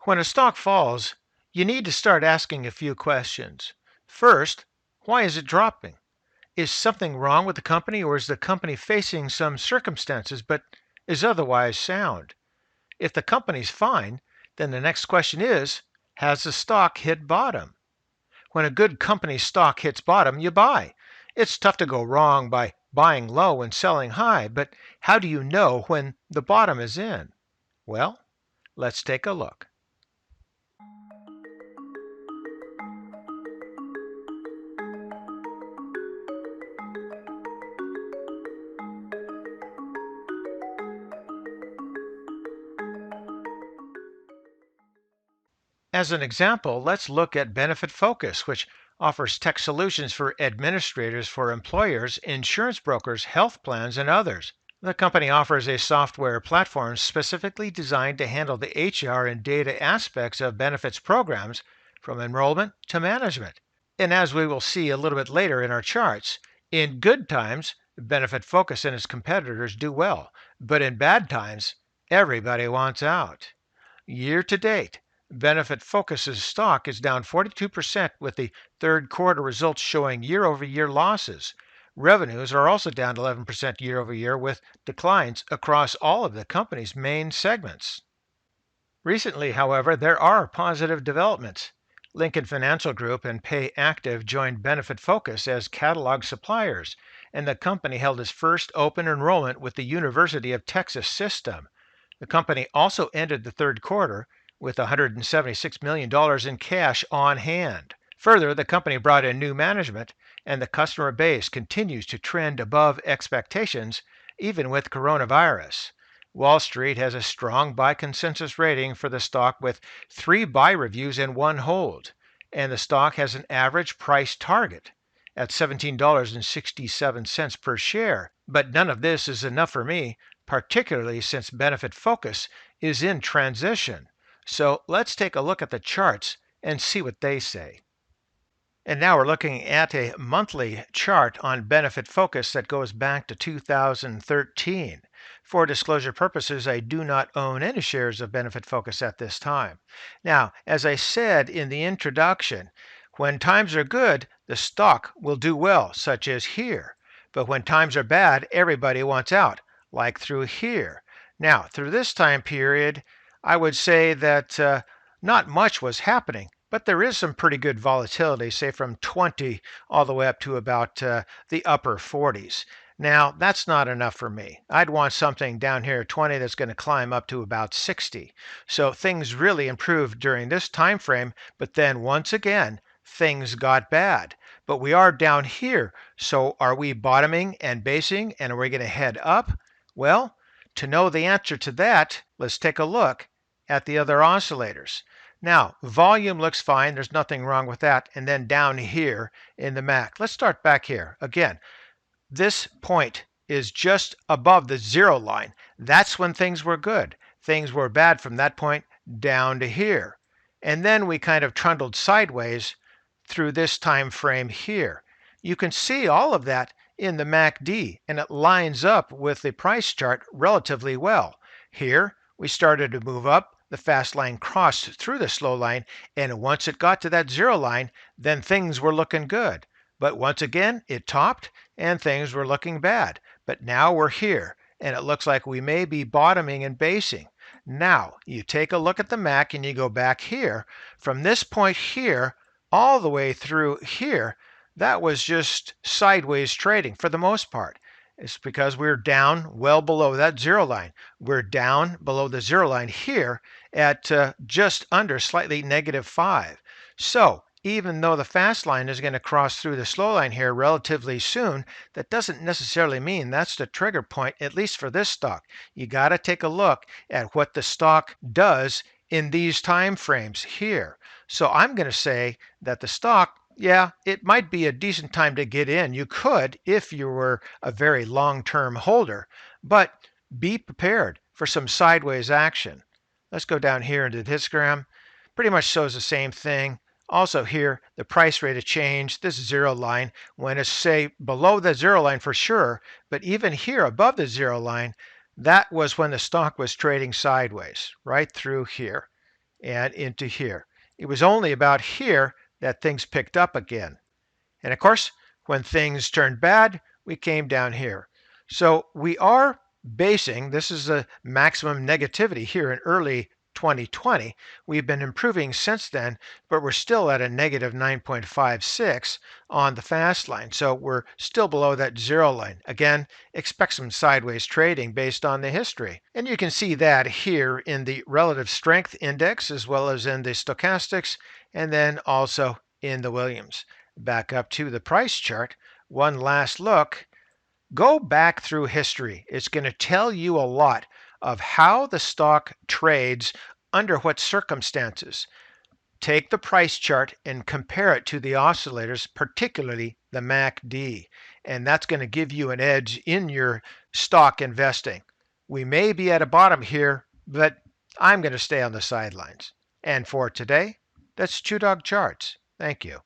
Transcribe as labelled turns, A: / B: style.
A: When a stock falls, you need to start asking a few questions. First, why is it dropping? Is something wrong with the company, or is the company facing some circumstances but is otherwise sound? If the company's fine, then the next question is, has the stock hit bottom? When a good company's stock hits bottom, you buy. It's tough to go wrong by buying low and selling high, but how do you know when the bottom is in? Well, let's take a look. As an example, let's look at Benefit Focus, which offers tech solutions for administrators for employers, insurance brokers, health plans, and others. The company offers a software platform specifically designed to handle the HR and data aspects of benefits programs, from enrollment to management. And as we will see a little bit later in our charts, in good times, Benefit Focus and its competitors do well, but in bad times, everybody wants out. Year to date, Benefit Focus's stock is down 42% with the third quarter results showing year-over-year losses. Revenues are also down 11% year-over-year with declines across all of the company's main segments. Recently, however, there are positive developments. Lincoln Financial Group and Pay Active joined Benefit Focus as catalog suppliers, and the company held its first open enrollment with the University of Texas system. The company also ended the third quarter with $176 million in cash on hand. Further, the company brought in new management, and the customer base continues to trend above expectations, even with coronavirus. Wall Street has a strong buy consensus rating for the stock with 3 buy reviews and 1 hold, and the stock has an average price target at $17.67 per share. But none of this is enough for me, particularly since Benefit Focus is in transition. So let's take a look at the charts and see what they say. And now we're looking at a monthly chart on Benefit Focus that goes back to 2013. For disclosure purposes, I do not own any shares of Benefit Focus at this time. Now, as I said in the introduction, when times are good, the stock will do well, such as here. But when times are bad, everybody wants out, like through here. Now, through this time period, I would say that not much was happening. But there is some pretty good volatility, say from 20 all the way up to about the upper 40s. Now, that's not enough for me. I'd want something down here at 20 that's going to climb up to about 60. So things really improved during this time frame, but then once again, things got bad. But we are down here, so are we bottoming and basing, and are we going to head up? Well, to know the answer to that, let's take a look at the other oscillators. Now, volume looks fine. There's nothing wrong with that. And then down here in the MAC, let's start back here. Again, this point is just above the 0 line. That's when things were good. Things were bad from that point down to here. And then we kind of trundled sideways through this time frame here. You can see all of that in the MACD, and it lines up with the price chart relatively well. Here, we started to move up. The fast line crossed through the slow line, and once it got to that 0 line, then things were looking good. But once again, it topped, and things were looking bad. But now we're here, and it looks like we may be bottoming and basing. Now, you take a look at the MAC, and you go back here. From this point here, all the way through here, that was just sideways trading for the most part. It's because we're down well below that 0 line. We're down below the 0 line here at just under slightly -5. So even though the fast line is going to cross through the slow line here relatively soon, that doesn't necessarily mean that's the trigger point, at least for this stock. You got to take a look at what the stock does in these time frames here. So I'm going to say that the stock, yeah, it might be a decent time to get in. You could if you were a very long-term holder, but be prepared for some sideways action. Let's go down here into the histogram. Pretty much shows the same thing. Also here, the price rate of change, this 0 line, when it's, say, below the 0 line for sure, but even here above the 0 line, that was when the stock was trading sideways, right through here. and into here. It was only about here that things picked up again. And of course, when things turned bad, we came down here. So we are basing, this is the maximum negativity here in early 2020. We've been improving since then, but we're still at a negative 9.56 on the fast line. So we're still below that zero line. Again, expect some sideways trading based on the history. And you can see that here in the relative strength index, as well as in the stochastics, and then also in the Williams. Back up to the price chart, one last look. Go back through history. It's going to tell you a lot of how the stock trades under what circumstances. Take the price chart and compare it to the oscillators, particularly the MACD, and that's going to give you an edge in your stock investing. We may be at a bottom here, but I'm going to stay on the sidelines. And for today, that's ChewDog Charts. Thank you.